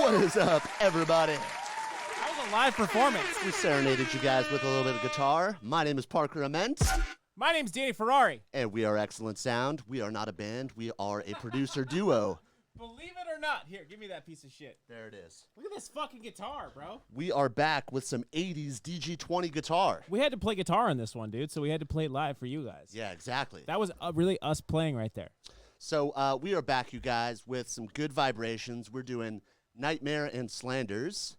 What is up, everybody? That was a live performance. We serenaded you guys with a little bit of guitar. My name is Parker Ament. My name's Danny Ferrari. And we are XLNTSOUND. We are not a band. We are a producer duo. Believe it or not. Here, give me that piece of shit. There it is. Look at this fucking guitar, bro. We are back with some 80s DG20 guitar. We had to play guitar on this one, dude, so we had to play it live for you guys. Yeah, exactly. That was really us playing right there. So we are back, you guys, with some Gud Vibrations. We're doing NGHTMRE and Slanders.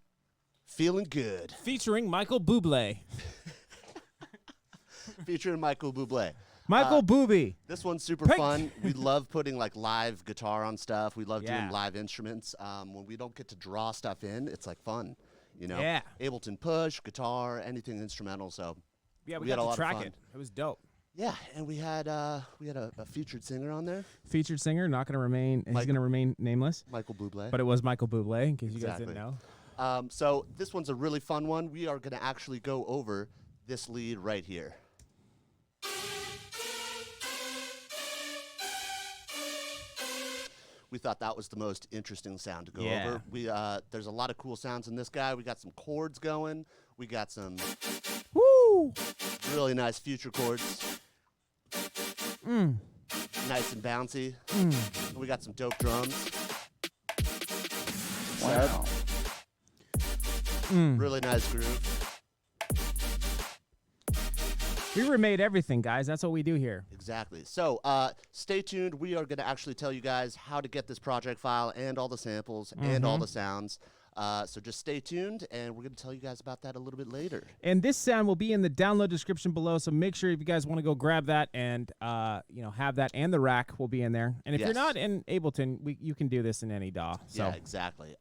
Feeling good. Featuring Michael Bublé. Featuring Michael Bublé. Michael Booby. This one's super fun. We love putting like live guitar on stuff. We love doing live instruments. When we don't get to draw stuff in, it's like fun, you know. Yeah. Ableton push, guitar, anything instrumental. So Yeah, we had a got lot to of track fun. it. It was dope. Yeah, and we had a featured singer on there, Featured singer, not going to remain. He's going to remain nameless. Michael Bublé. But it was Michael Bublé, in case you guys Exactly. didn't know. So this one's a really fun one. We are going to actually go over this lead right here. We thought that was the most interesting sound to go over. We there's a lot of cool sounds in this guy. We got some chords going. We got some really nice future chords. Nice and bouncy. We got some dope drums. Wow. Really nice groove. We remade everything, guys. That's what we do here. Exactly. So stay tuned. We are going to actually tell you guys how to get this project file and all the samples and all the sounds. So just stay tuned, and we're going to tell you guys about that a little bit later. And this sound will be in the download description below, so make sure if you guys want to go grab that and have that, and the rack will be in there. And if you're not in Ableton, you can do this in any DAW. So. Yeah, exactly.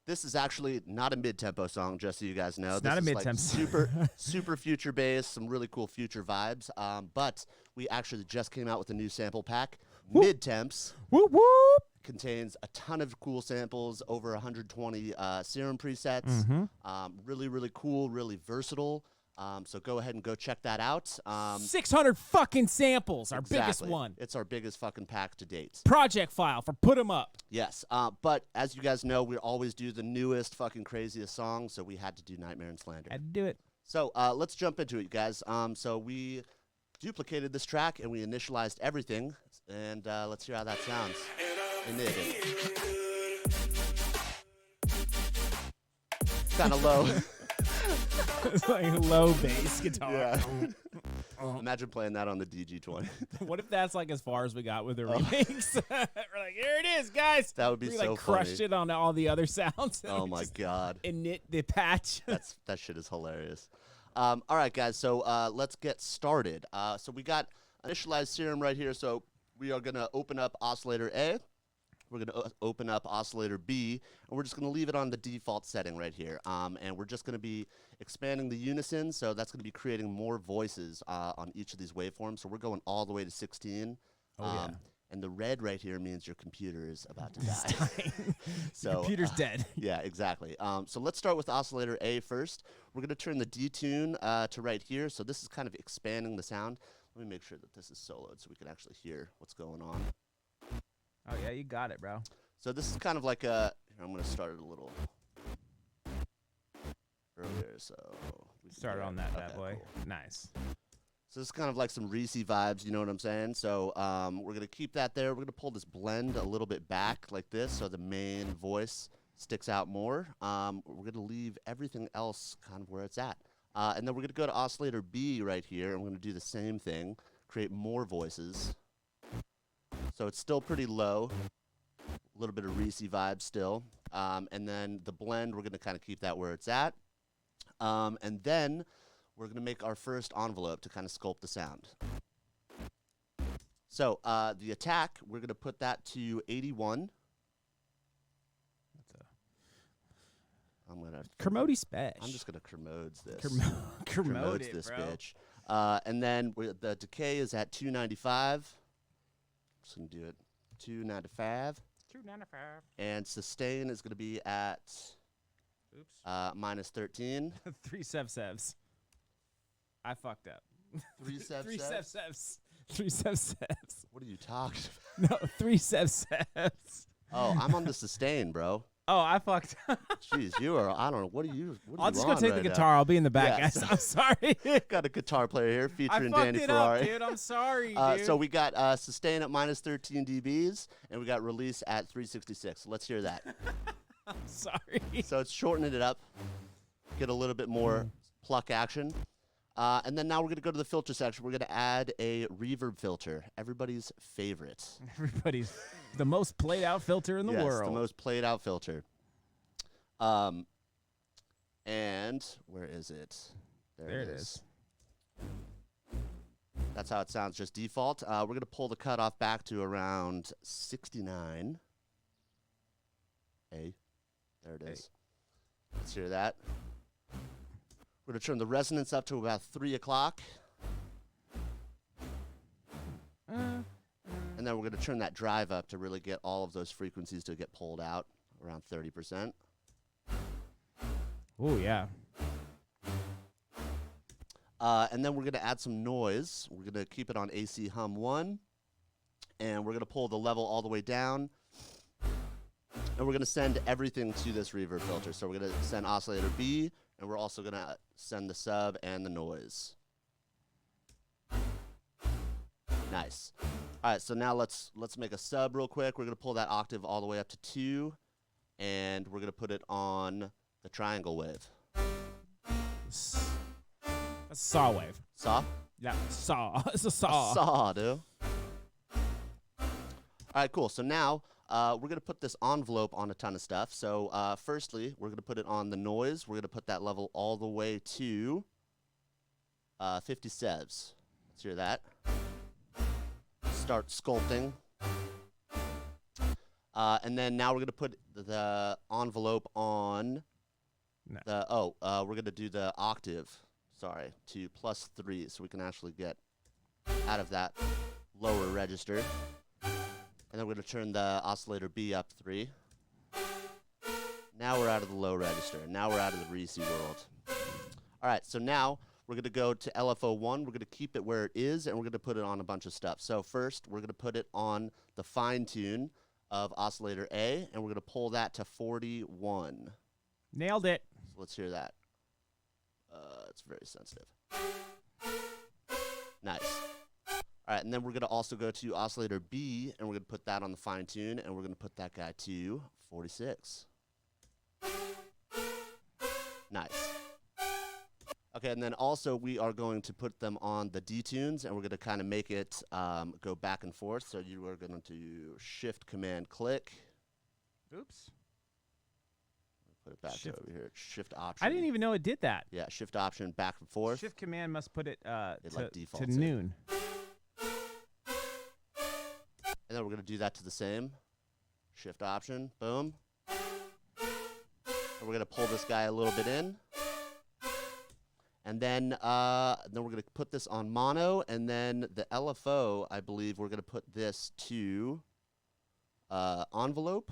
This is actually not a mid-tempo song, just so you guys know. It's this not a is mid-tempo. Like super future bass, some really cool future vibes. But we actually just came out with a new sample pack. MID-TEMPS. Whoop, whoop. Contains a ton of cool samples, over 120 Serum presets. Really, really cool, really versatile. So go ahead and go check that out. 600 fucking samples, our biggest one. It's our biggest fucking pack to date. Project file for Put 'Em Up. Yes, but as you guys know, we always do the newest fucking craziest song, so we had to do NGHTMRE and Slander. Had to do it. So let's jump into it, you guys. So we duplicated this track and we initialized everything, and let's hear how that sounds. Kind of low. It's like low bass guitar. Yeah. Imagine playing that on the DG20. What if that's like as far as we got with the remakes? We're like, here it is, guys. That would be we so like crushed funny. it on all the other sounds. Oh my god. Init the patch. That shit is hilarious. All right, guys. So let's get started. So we got initialized Serum right here. So we are gonna open up oscillator A. We're going to open up oscillator B, and we're just going to leave it on the default setting right here. And we're just going to be expanding the unison, so that's going to be creating more voices on each of these waveforms. So we're going all the way to 16. And the red right here means your computer is about to die. So Computer's dead. Yeah, exactly. So let's start with oscillator A first. We're going to turn the detune to right here. So this is kind of expanding the sound. Let me make sure that this is soloed so we can actually hear what's going on. Oh, yeah, you got it, bro. So this is kind of like a, here, I'm going to start it a little earlier, so. We Start on that bad boy. Cool. Nice. So this is kind of like some Reese vibes, you know what I'm saying? So we're going to keep that there. We're going to pull this blend a little bit back like this so the main voice sticks out more. We're going to leave everything else kind of where it's at. And then we're going to go to oscillator B right here, and we're going to do the same thing, create more voices. So it's still pretty low, a little bit of Reese vibe still. And then the blend, we're going to kind of keep that where it's at. And then we're going to make our first envelope to kind of sculpt the sound. So the attack, we're going to put that to 81. That's a I'm going to Kermode Special. I'm just going to Kermodes this. Kermode this bro. bitch. And then the decay is at 295. Just going to do it 295. 295. And sustain is going to be at minus 13. 3 sevs. I fucked up. 3 sevs? 3 sevs. 3 sevs. What are you talking about? No, 3 sevs. Oh, I'm on the sustain, bro. Oh, I fucked. Jeez, you are. I don't know. What are you? What are I'll you just go on take right the guitar. I'll be in the back, Yes. guys. I'm sorry. Got a guitar player here featuring I fucked Danny it Ferrari. up, dude. I'm sorry, dude. So we got sustain at -13 dBs, and we got release at 366. Let's hear that. I'm sorry. So it's shortening it up, get a little bit more pluck action. And then now we're going to go to the filter section. We're going to add a reverb filter, everybody's favorite. Everybody's the most played out filter in the Yes, world. the most played out filter. And where is it? There it is. That's how it sounds, just default. We're going to pull the cutoff back to around 69. Hey, there it is. Let's hear that. We're going to turn the resonance up to about 3 o'clock. And then we're going to turn that drive up to really get all of those frequencies to get pulled out around 30%. Oh, yeah. And then we're going to add some noise. We're going to keep it on AC hum 1. And we're going to pull the level all the way down. And we're going to send everything to this reverb filter. So we're going to send oscillator B, and we're also going to send the sub and the noise. Nice. All right, so now let's make a sub real quick. We're going to pull that octave all the way up to 2, and we're going to put it on the triangle wave. That's a saw wave. Saw? Yeah, saw. It's a saw. A saw, dude. All right, cool. So now we're going to put this envelope on a ton of stuff. So firstly, we're going to put it on the noise. We're going to put that level all the way to 50 sevs. Let's hear that. Start sculpting. And then now we're going to put the envelope on we're going to do the octave, sorry, to +3 so we can actually get out of that lower register. And then we're going to turn the oscillator B up 3. Now we're out of the low register. Now we're out of the Reese world. All right, so now we're going to go to LFO 1. We're going to keep it where it is, and we're going to put it on a bunch of stuff. So first, we're going to put it on the fine tune of oscillator A, and we're going to pull that to 41. Nailed it. So let's hear that. It's very sensitive. Nice. All right, and then we're going to also go to oscillator B, and we're going to put that on the fine tune, and we're going to put that guy to 46. Nice. Okay, and then also we are going to put them on the D-tunes, and we're going to kind of make it go back and forth. So you are going to shift, command, click. Oops. Put it back over here. Shift option. I didn't even know it did that. Yeah, shift option, back and forth. Shift command must put it, like to noon. And then we're going to do that to the same. Shift option, boom. And we're going to pull this guy a little bit in. And then we're going to put this on mono. And then the LFO, I believe, we're going to put this to envelope.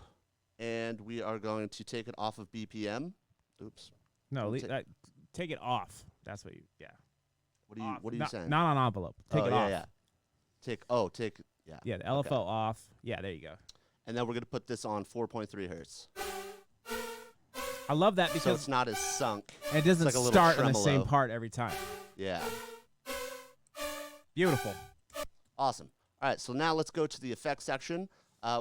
And we are going to take it off of BPM. Oops. No, take it off. That's what you, yeah. What are you saying? Not on envelope. Take it off. Yeah. Yeah. Yeah, the LFO off. Yeah, there you go. And then we're going to put this on 4.3 hertz. I love that because so it's not as sunk. And it doesn't like start on the same part every time. Yeah. Beautiful. Awesome. All right, so now let's go to the effects section.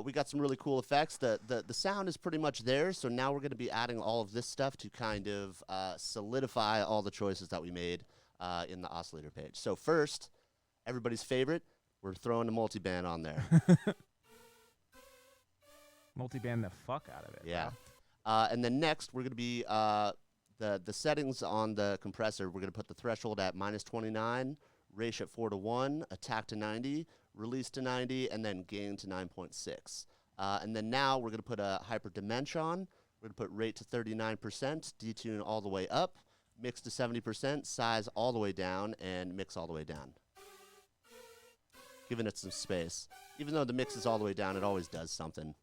We got some really cool effects. The sound is pretty much there, so now we're going to be adding all of this stuff to kind of solidify all the choices that we made in the oscillator page. So first, everybody's favorite, we're throwing the multiband on there. Multiband the fuck out of it. Yeah. And then next, we're going to be the settings on the compressor. We're going to put the threshold at -29, ratio at 4:1, attack to 90, release to 90, and then gain to 9.6. And then now we're going to put a hyper dimension on. We're going to put rate to 39%, detune all the way up, mix to 70%, size all the way down, and mix all the way down. Giving it some space. Even though the mix is all the way down, it always does something.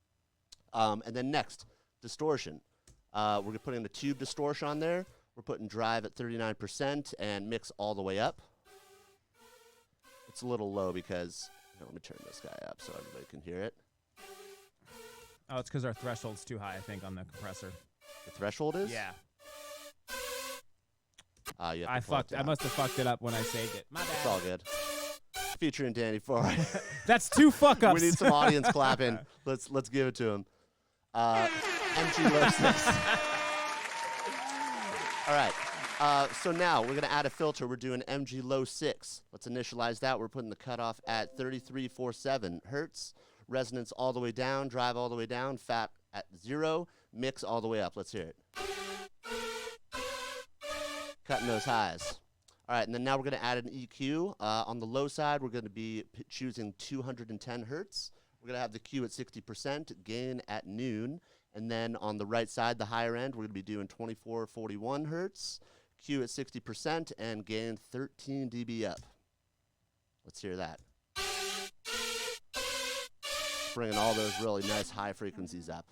And then next, distortion. We're putting the tube distortion on there. We're putting drive at 39% and mix all the way up. It's a little low because, let me turn this guy up so everybody can hear it. Oh, it's because our threshold's too high, I think, on the compressor. The threshold is? Yeah. You I must have fucked it up when I saved it. My bad. It's all good. Featuring Danny Four. That's 2 fuck-ups. We need some audience clapping. Let's give it to him. MG Low 6. All right. So now we're going to add a filter. We're doing MG Low 6. Let's initialize that. We're putting the cutoff at 3347 hertz. Resonance all the way down. Drive all the way down. Fat at 0. Mix all the way up. Let's hear it. Cutting those highs. All right, and then now we're going to add an EQ. On the low side, we're going to be choosing 210 hertz. We're going to have the Q at 60%, gain at noon. And then on the right side, the higher end, we're going to be doing 2441 hertz, Q at 60%, and gain 13 dB up. Let's hear that. Bringing all those really nice high frequencies up.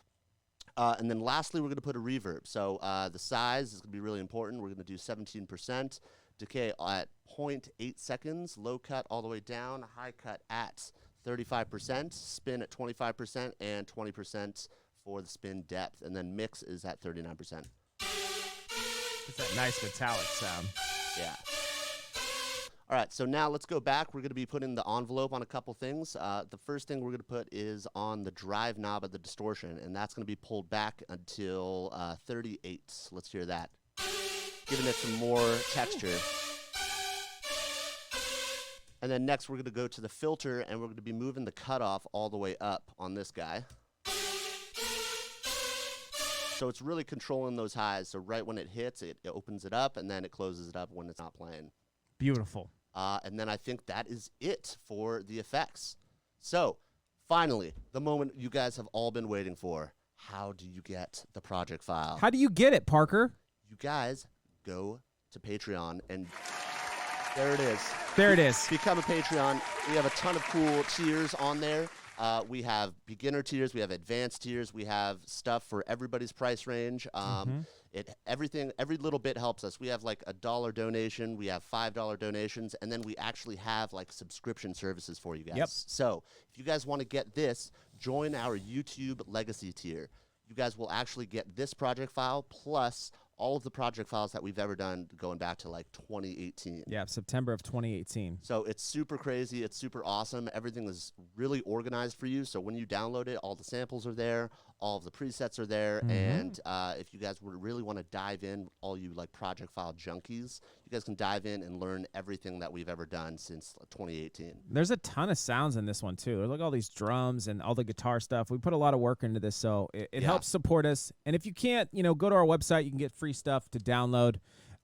And then lastly, we're going to put a reverb. So the size is going to be really important. We're going to do 17%. Decay at 0.8 seconds, low cut all the way down, high cut at 35%, spin at 25%, and 20% for the spin depth. And then mix is at 39%. It's that nice metallic sound. Yeah. All right, so now let's go back. We're going to be putting the envelope on a couple things. The first thing we're going to put is on the drive knob of the distortion, and that's going to be pulled back until 38. Let's hear that. Giving it some more texture. And then next we're going to go to the filter, and we're going to be moving the cutoff all the way up on this guy. So it's really controlling those highs. So right when it hits, it opens it up, and then it closes it up when it's not playing. Beautiful. And then I think that is it for the effects. So finally, the moment you guys have all been waiting for. How do you get the project file? How do you get it, Parker? You guys go to Patreon, and there it is. There it is. Become a Patreon. We have a ton of cool tiers on there. We have beginner tiers. We have advanced tiers. We have stuff for everybody's price range. Every little bit helps us. We have like $1 donation. We have $5 donations, and then we actually have like subscription services for you guys. Yep. So if you guys want to get this, join our YouTube Legacy tier. You guys will actually get this project file plus all of the project files that we've ever done going back to like 2018. Yeah, September of 2018. So it's super crazy. It's super awesome. Everything is really organized for you. So when you download it, all the samples are there. All of the presets are there. And if you guys would really want to dive in, all you like project file junkies, you guys can dive in and learn everything that we've ever done since 2018. There's a ton of sounds in this one, too. There's like all these drums and all the guitar stuff. We put a lot of work into this, so it helps support us. And if you can't, go to our website. You can get free stuff to download.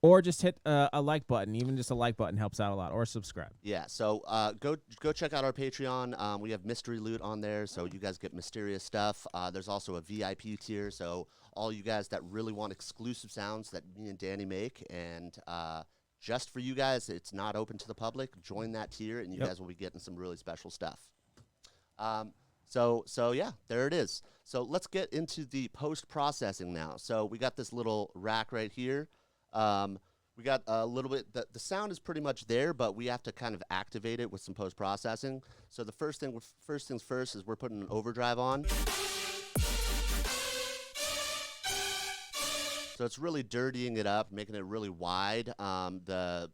Or just hit a like button. Even just a like button helps out a lot. Or subscribe. Yeah, so go check out our Patreon. We have mystery loot on there, so you guys get mysterious stuff. There's also a VIP tier, so all you guys that really want exclusive sounds that me and Danny make, and just for you guys, it's not open to the public. Join that tier, and you guys will be getting some really special stuff. So yeah, there it is. So let's get into the post-processing now. So we got this little rack right here. We got a little bit, the sound is pretty much there, but we have to kind of activate it with some post-processing. So the first things first is we're putting an overdrive on. So it's really dirtying it up, making it really wide. The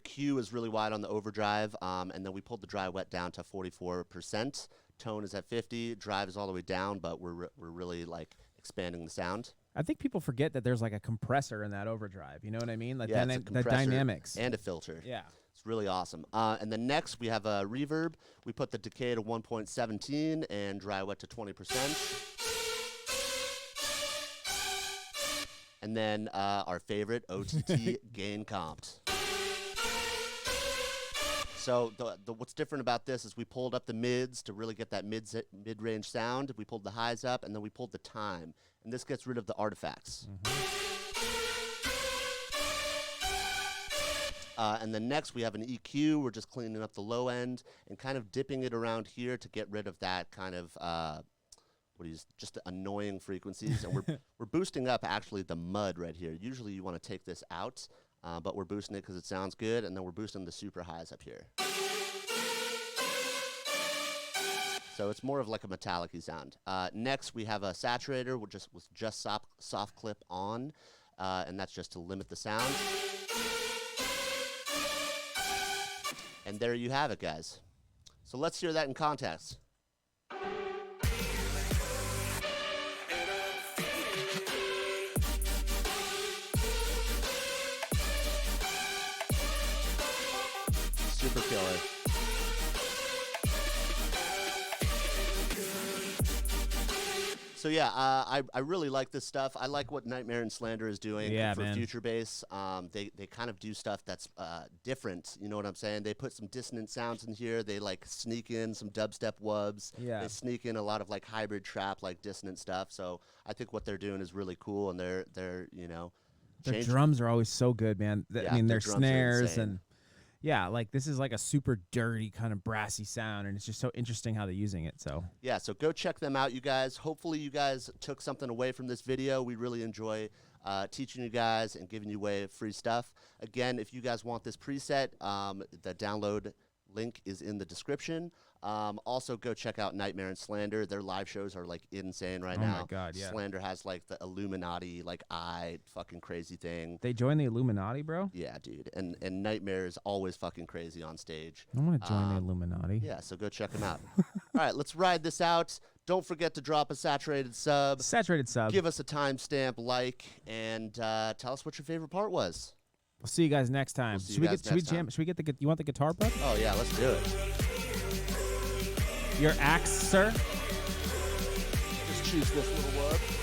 Q is really wide on the overdrive, and then we pulled the dry wet down to 44%. Tone is at 50, drive is all the way down, but we're really like expanding the sound. I think people forget that there's like a compressor in that overdrive. You know what I mean? Like yeah, it's a the dynamics. And a filter. Yeah. It's really awesome. And then next we have a reverb. We put the decay to 1.17 and dry wet to 20%. And then our favorite, OTT gain comped. So what's different about this is we pulled up the mids to really get that mid-range sound. We pulled the highs up, and then we pulled the time. And this gets rid of the artifacts. And then next we have an EQ. We're just cleaning up the low end and kind of dipping it around here to get rid of that kind of just annoying frequencies. And we're boosting up actually the mud right here. Usually you want to take this out, but we're boosting it because it sounds good, and then we're boosting the super highs up here. So it's more of like a metallic-y sound. Next, we have a saturator with just soft clip on, and that's just to limit the sound. And there you have it, guys. So let's hear that in context. Super killer. So yeah, I really like this stuff. I like what NGHTMRE and Slander is doing for future bass. They kind of do stuff that's different. You know what I'm saying? They put some dissonant sounds in here. They like sneak in some dubstep wubs. Yeah. They sneak in a lot of like hybrid trap, like dissonant stuff. So I think what they're doing is really cool, and they're you know. The drums are always so good, man. I mean, their snares and. Yeah, like this is like a super dirty kind of brassy sound, and it's just so interesting how they're using it. So yeah, so go check them out, you guys. Hopefully you guys took something away from this video. We really enjoy teaching you guys and giving you away free stuff. Again, if you guys want this preset, the download link is in the description. Also, go check out NGHTMRE and Slander. Their live shows are like insane right now. Oh my god, yeah. Slander has like the Illuminati, like fucking crazy thing. They joined the Illuminati, bro? Yeah, dude. And NGHTMRE is always fucking crazy on stage. I want to join the Illuminati. Yeah, so go check them out. All right, let's ride this out. Don't forget to drop a saturated sub. Saturated sub. Give us a timestamp, like, and tell us what your favorite part was. We'll see you guys next time. Should we get the you want the guitar, bud? Oh yeah, let's do it. Your axe, sir? Just choose this little one.